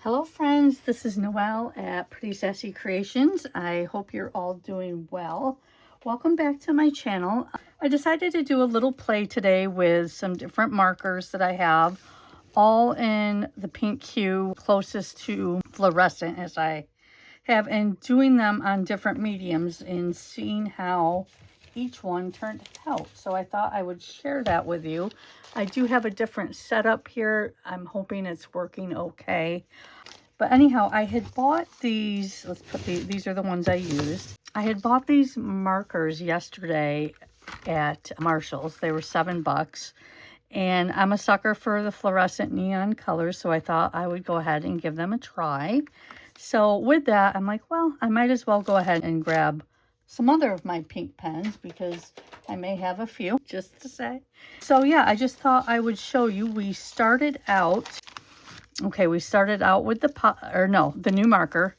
Hello friends, this is Noelle at Pretty Sassy Creations. I hope you're all doing well. Welcome back to my channel. I decided to do a little play today with some different markers that I have, all in the pink hue closest to fluorescent as I have, and doing them on different mediums and seeing how each one turned out. So I thought I would share that with you. I do have a different setup here. I'm hoping it's working okay. But anyhow, I had bought these, let's put these are the ones I used. I had bought these markers yesterday at Marshall's. They were $7. And I'm a sucker for the fluorescent neon colors, so I thought I would go ahead and give them a try. So with that, I'm like, well, I might as well go ahead and grab some other of my pink pens because I may have a few, just to say. So yeah, I just thought I would show you. We started out with the new marker,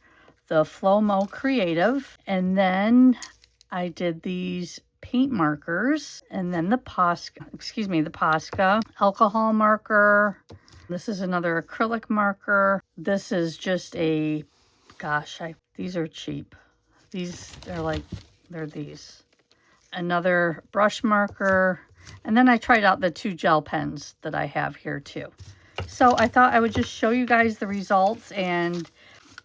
the Flomo Creative, and then I did these paint markers, and then the Posca alcohol marker. This is another acrylic marker. This is just a, these are cheap. They're these. Another brush marker, and then I tried out the 2 gel pens that I have here too. So I thought I would just show you guys the results and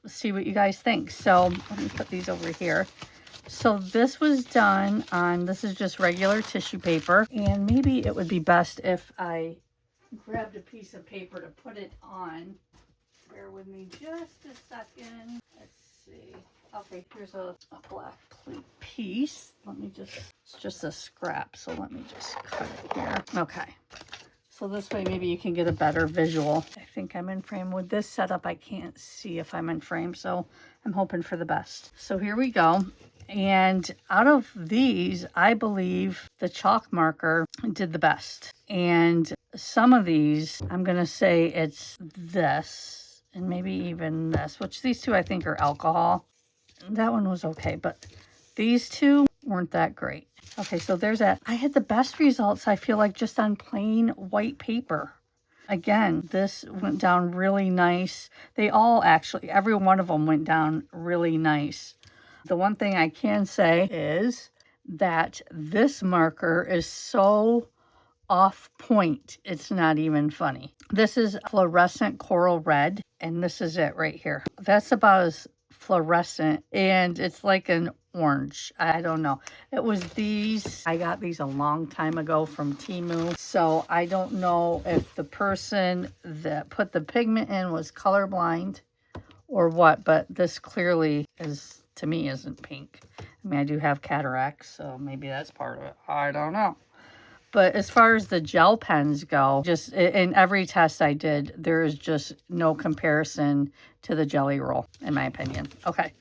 see what you guys think. So let me put these over here. So this was done on, this is just regular tissue paper, and maybe it would be best if I grabbed a piece of paper to put it on. Bear with me just a second. Let's see. Okay, here's a black piece. It's just a scrap, so let me just cut it here. Okay. So this way maybe you can get a better visual. I think I'm in frame. With this setup, I can't see if I'm in frame, so I'm hoping for the best. So here we go. And out of these, I believe the chalk marker did the best. And some of these, I'm going to say it's this and maybe even this, which these two I think are alcohol. That one was okay, but these two weren't that great. Okay, so there's that. I had the best results, I feel like, just on plain white paper. Again, this went down really nice. They all actually, every one of them went down really nice. The one thing I can say is that this marker is so off point, it's not even funny. This is fluorescent coral red, and this is it right here. That's about as fluorescent, and it's like an orange. I don't know. It was these. I got these a long time ago from Temu, so I don't know if the person that put the pigment in was colorblind or what, but this clearly is, to me, isn't pink. I mean, I do have cataracts, so maybe that's part of it. I don't know. But as far as the gel pens go, just in every test I did, there is just no comparison to the Jelly Roll, in my opinion. Okay,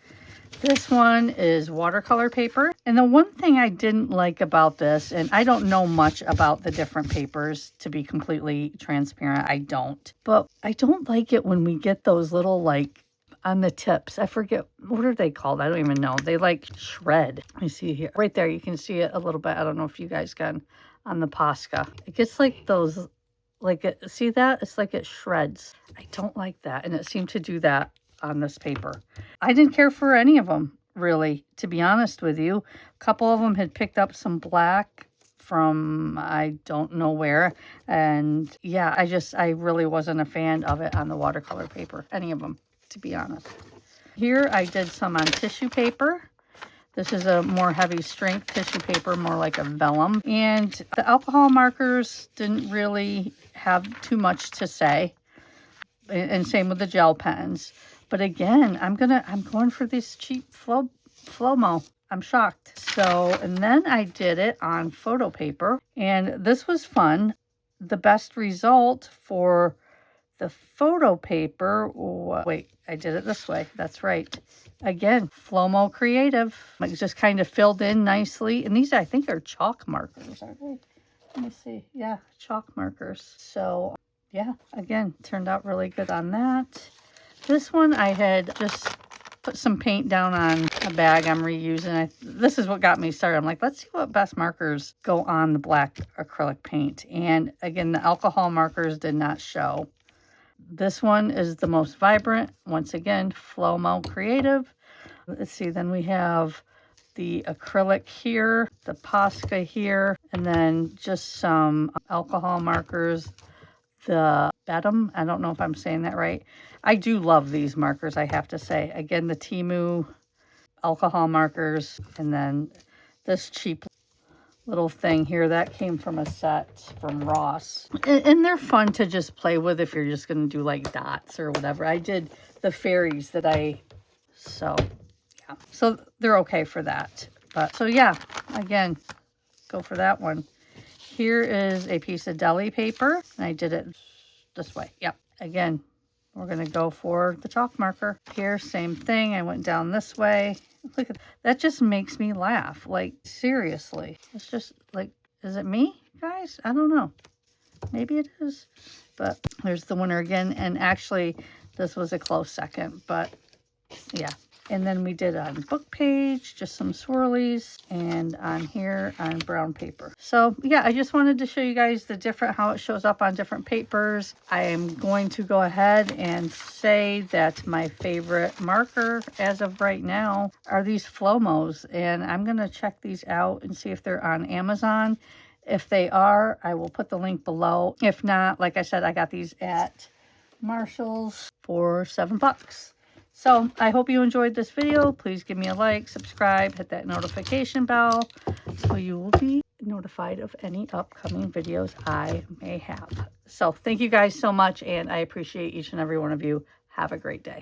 this one is watercolor paper. And the one thing I didn't like about this, and I don't know much about the different papers, to be completely transparent, I don't. But I don't like it when we get those little, like, on the tips. I forget, what are they called? I don't even know. They, like, shred. Let me see here. Right there, you can see it a little bit. I don't know if you guys can. On the Posca, it gets like those, see that? It's like it shreds. I don't like that, and it seemed to do that on this paper. I didn't care for any of them, really, to be honest with you. A couple of them had picked up some black from I don't know where, and yeah, I really wasn't a fan of it on the watercolor paper, any of them, to be honest. Here I did some on tissue paper. This is a more heavy strength tissue paper, more like a vellum. And the alcohol markers didn't really have too much to say. And same with the gel pens. But again, I'm going for this cheap Flomo. I'm shocked. So, and then I did it on photo paper. And this was fun. The best result for the photo paper, wait, I did it this way. That's right. Again, Flomo Creative. It just kind of filled in nicely. And these, I think, are chalk markers, aren't they? Let me see. Yeah, chalk markers. So, yeah, again, turned out really good on that. This one, I had just put some paint down on a bag I'm reusing. This is what got me started. I'm like, let's see what best markers go on the black acrylic paint. And again, the alcohol markers did not show. This one is the most vibrant. Once again, Flomo Creative. Let's see, then we have the acrylic here, the Posca here, and then just some alcohol markers. The Bedum, I don't know if I'm saying that right. I do love these markers, I have to say. Again, the Timu alcohol markers, and then this cheap little thing here that came from a set from Ross, and they're fun to just play with if you're just going to do like dots or whatever. I did the fairies that so yeah, so they're okay for that. But so yeah, again, go for that one. Here is a piece of deli paper, and I did it this way. Yep, again, we're going to go for the chalk marker. Here, same thing. I went down this way. Look at that, just makes me laugh. Like, seriously. It's just like, is it me, guys? I don't know. Maybe it is. But there's the winner again. And actually, this was a close second. But yeah. And then we did on book page, just some swirlies, and on here on brown paper. So yeah, I just wanted to show you guys the different, how it shows up on different papers. I am going to go ahead and say that my favorite marker as of right now are these Flomos, and I'm going to check these out and see if they're on Amazon. If they are, I will put the link below. If not, like I said, I got these at Marshall's for $7. So I hope you enjoyed this video. Please give me a like, subscribe, hit that notification bell so you will be notified of any upcoming videos I may have. So thank you guys so much, and I appreciate each and every one of you. Have a great day.